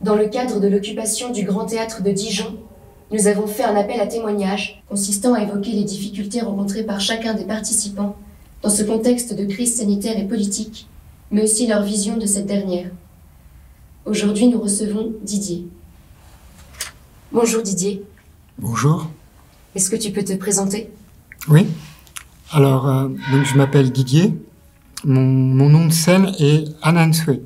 Dans le cadre de l'occupation du Grand Théâtre de Dijon, nous avons fait un appel à témoignages consistant à évoquer les difficultés rencontrées par chacun des participants dans ce contexte de crise sanitaire et politique, mais aussi leur vision de cette dernière. Aujourd'hui, nous recevons Didier. Bonjour Didier. Bonjour. Est-ce que tu peux te présenter? Oui. Alors, donc je m'appelle Didier. Mon nom de scène est Ananswe.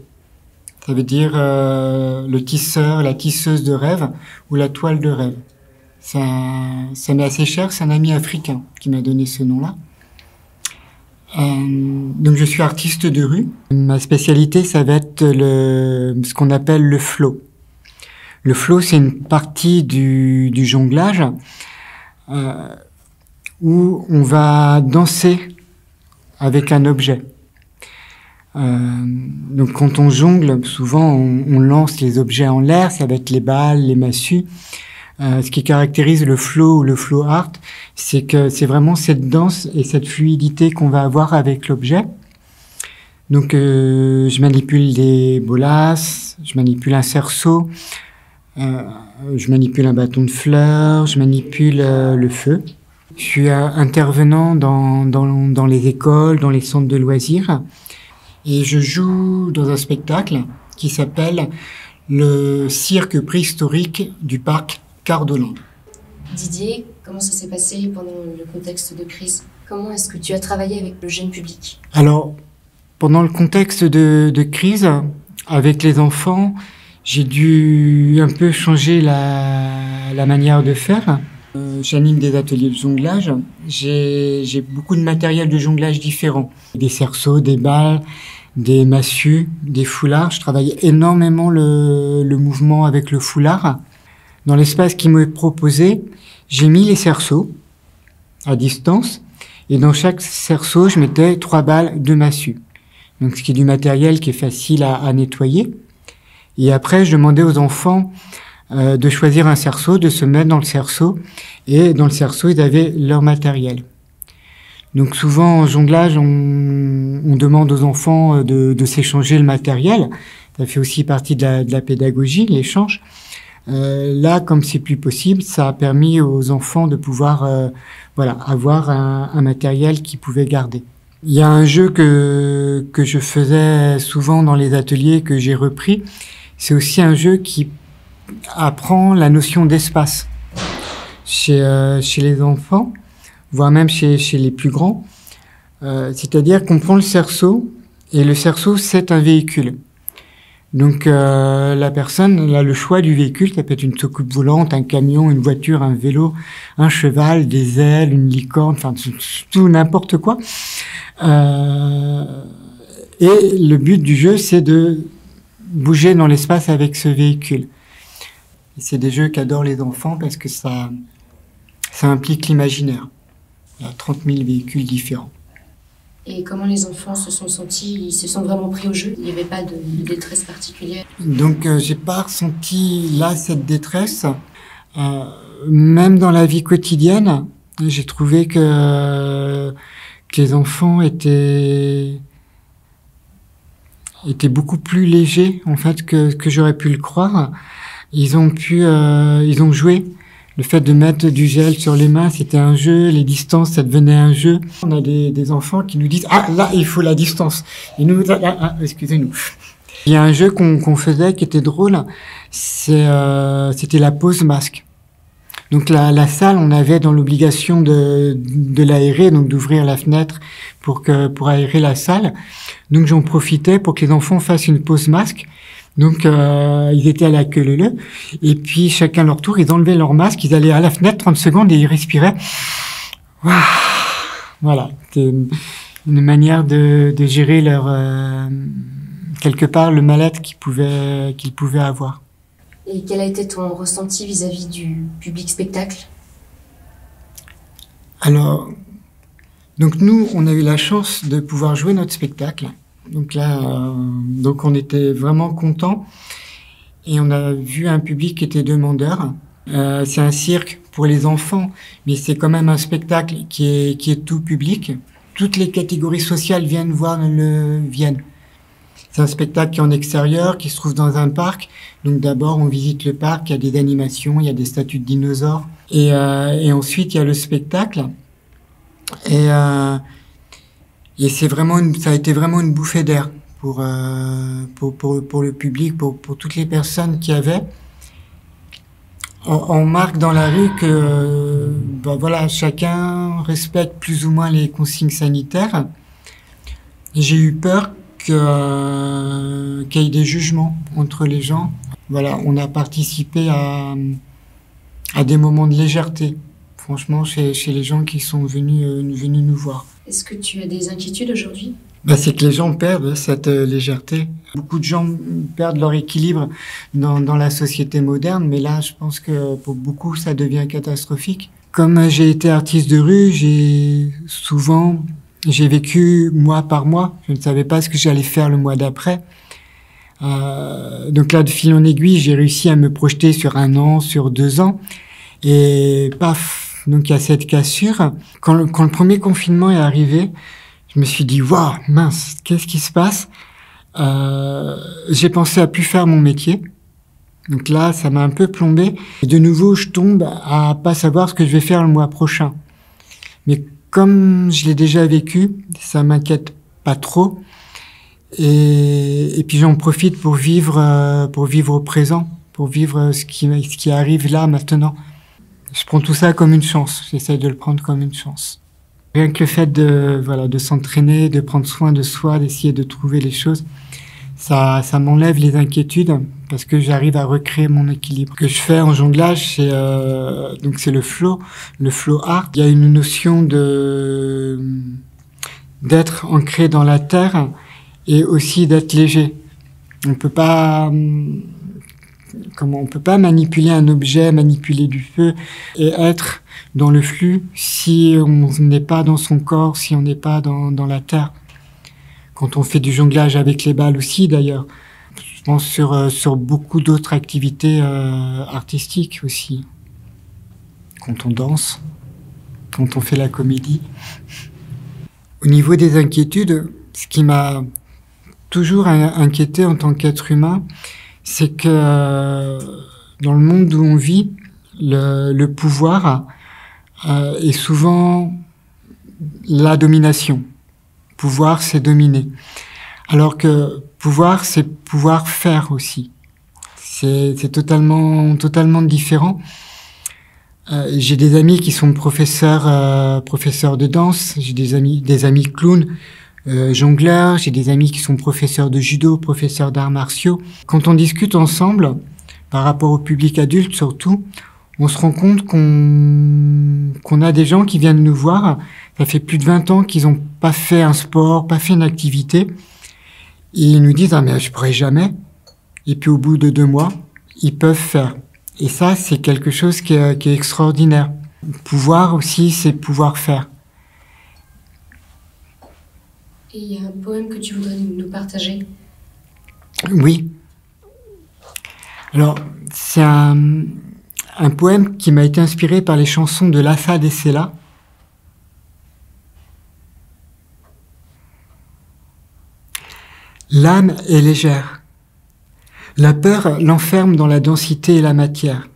Ça veut dire le tisseur, la tisseuse de rêve ou la toile de rêve. Ça m'est assez cher, c'est un ami africain qui m'a donné ce nom-là. Donc je suis artiste de rue. Ma spécialité, ça va être ce qu'on appelle le flow. Le flow, c'est une partie du jonglage où on va danser avec un objet. Donc quand on jongle, souvent on lance les objets en l'air, ça va être les balles, les massues. Ce qui caractérise le flow ou le flow art, c'est que c'est vraiment cette danse et cette fluidité qu'on va avoir avec l'objet. Donc je manipule des bolas, je manipule un cerceau, je manipule un bâton de fleurs, je manipule le feu. Je suis intervenant dans les écoles, dans les centres de loisirs. Et je joue dans un spectacle qui s'appelle le cirque préhistorique du parc Cardolan. Didier, comment ça s'est passé pendant le contexte de crise? Comment est-ce que tu as travaillé avec le jeune public? Alors, pendant le contexte de crise, avec les enfants, j'ai dû un peu changer la manière de faire. J'anime des ateliers de jonglage. J'ai beaucoup de matériel de jonglage différent. Des cerceaux, des balles, des massues, des foulards. Je travaille énormément le mouvement avec le foulard. Dans l'espace qui m'est proposé, j'ai mis les cerceaux à distance. Et dans chaque cerceau, je mettais 3 balles de massue. Donc, ce qui est du matériel qui est facile à nettoyer. Et après, je demandais aux enfants de choisir un cerceau, de se mettre dans le cerceau, et dans le cerceau, ils avaient leur matériel. Donc souvent, en jonglage, on demande aux enfants de s'échanger le matériel. Ça fait aussi partie de la pédagogie, l'échange. Là, comme c'est plus possible, ça a permis aux enfants de pouvoir avoir un matériel qu'ils pouvaient garder. Il y a un jeu que je faisais souvent dans les ateliers, que j'ai repris. C'est aussi un jeu qui apprend la notion d'espace chez les enfants, voire même chez les plus grands. C'est-à-dire qu'on prend le cerceau, et le cerceau, c'est un véhicule. Donc la personne a le choix du véhicule, ça peut être une soucoupe volante, un camion, une voiture, un vélo, un cheval, des ailes, une licorne, enfin tout n'importe quoi. Et le but du jeu, c'est de bouger dans l'espace avec ce véhicule. C'est des jeux qu'adorent les enfants parce que ça implique l'imaginaire. Il y a 30 000 véhicules différents. Et comment les enfants se sont sentis? Ils se sont vraiment pris au jeu? Il n'y avait pas de détresse particulière? Donc, j'ai pas ressenti là cette détresse. Même dans la vie quotidienne, j'ai trouvé que les enfants étaient beaucoup plus légers en fait que j'aurais pu le croire. Ils ont joué. Le fait de mettre du gel sur les mains, c'était un jeu. Les distances, ça devenait un jeu. On a des enfants qui nous disent « Ah, là, il faut la distance ». Et nous, excusez-nous. Il y a un jeu qu'on faisait qui était drôle. C'était la pause masque. Donc la salle, on avait dans l'obligation de l'aérer, donc d'ouvrir la fenêtre pour aérer la salle. Donc j'en profitais pour que les enfants fassent une pause masque. Donc ils étaient à la queue leu, et puis chacun leur tour, ils enlevaient leur masque, ils allaient à la fenêtre 30 secondes et ils respiraient. Voilà, c'était une manière de gérer leur quelque part le mal-être qu'ils pouvaient avoir. Et quel a été ton ressenti vis-à-vis du public spectacle? Alors, donc nous, on a eu la chance de pouvoir jouer notre spectacle. Donc là, on était vraiment contents et on a vu un public qui était demandeur. C'est un cirque pour les enfants, mais c'est quand même un spectacle qui est tout public. Toutes les catégories sociales viennent. C'est un spectacle qui est en extérieur, qui se trouve dans un parc. Donc d'abord, on visite le parc, il y a des animations, il y a des statues de dinosaures. Et ensuite, il y a le spectacle. Et c'est vraiment ça a été vraiment une bouffée d'air pour le public, pour toutes les personnes qui avaient. On marque dans la rue que voilà, chacun respecte plus ou moins les consignes sanitaires. J'ai eu peur qu'il y ait des jugements entre les gens. Voilà, on a participé à des moments de légèreté, franchement, chez les gens qui sont venus nous voir. Est-ce que tu as des inquiétudes aujourd'hui ? C'est que les gens perdent cette légèreté. Beaucoup de gens perdent leur équilibre dans la société moderne, mais là, je pense que pour beaucoup, ça devient catastrophique. Comme j'ai été artiste de rue, j'ai vécu mois par mois. Je ne savais pas ce que j'allais faire le mois d'après. Donc là, de fil en aiguille, j'ai réussi à me projeter sur 1 an, sur 2 ans. Et paf, donc il y a cette cassure. Quand le premier confinement est arrivé, je me suis dit, waouh, mince, qu'est-ce qui se passe? J'ai pensé à plus faire mon métier. Donc là, ça m'a un peu plombé. Et de nouveau, je tombe à pas savoir ce que je vais faire le mois prochain. Mais comme je l'ai déjà vécu, ça m'inquiète pas trop. Et puis j'en profite pour vivre au présent, pour vivre ce qui arrive là, maintenant. Je prends tout ça comme une chance. J'essaie de le prendre comme une chance. Rien que le fait de s'entraîner, de prendre soin de soi, d'essayer de trouver les choses, ça m'enlève les inquiétudes parce que j'arrive à recréer mon équilibre. Ce que je fais en jonglage, c'est le flow art. Il y a une notion d'être ancré dans la terre et aussi d'être léger. On peut pas manipuler un objet, manipuler du feu et être dans le flux si on n'est pas dans son corps, si on n'est pas dans la terre. Quand on fait du jonglage avec les balles aussi, d'ailleurs. Je pense sur beaucoup d'autres activités artistiques aussi. Quand on danse, quand on fait la comédie. Au niveau des inquiétudes, ce qui m'a toujours inquiété en tant qu'être humain, c'est que dans le monde où on vit, le pouvoir est souvent la domination. Pouvoir, c'est dominer. Alors que pouvoir, c'est pouvoir faire aussi. C'est totalement différent. J'ai des amis qui sont professeurs de danse, j'ai des amis clowns, jongleurs, j'ai des amis qui sont professeurs de judo, professeurs d'arts martiaux. Quand on discute ensemble, par rapport au public adulte surtout, on se rend compte qu'on a des gens qui viennent nous voir. Ça fait plus de 20 ans qu'ils n'ont pas fait un sport, pas fait une activité. Et ils nous disent « Ah mais je pourrais jamais ». Et puis au bout de 2 mois, ils peuvent faire. Et ça, c'est quelque chose qui est extraordinaire. Pouvoir aussi, c'est pouvoir faire. Et il y a un poème que tu voudrais nous partager? Oui. Alors, c'est un poème qui m'a été inspiré par les chansons de Lassad et Sella. L'âme est légère. La peur l'enferme dans la densité et la matière.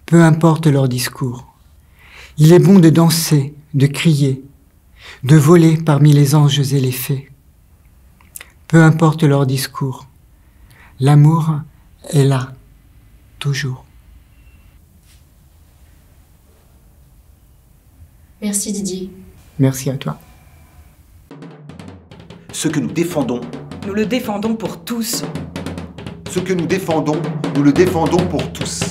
Peu importe leur discours. Il est bon de danser, de crier, de voler parmi les anges et les fées. Peu importe leur discours. L'amour est là, toujours. Merci Didier. Merci à toi. Ce que nous défendons, nous le défendons pour tous. Ce que nous défendons, nous le défendons pour tous.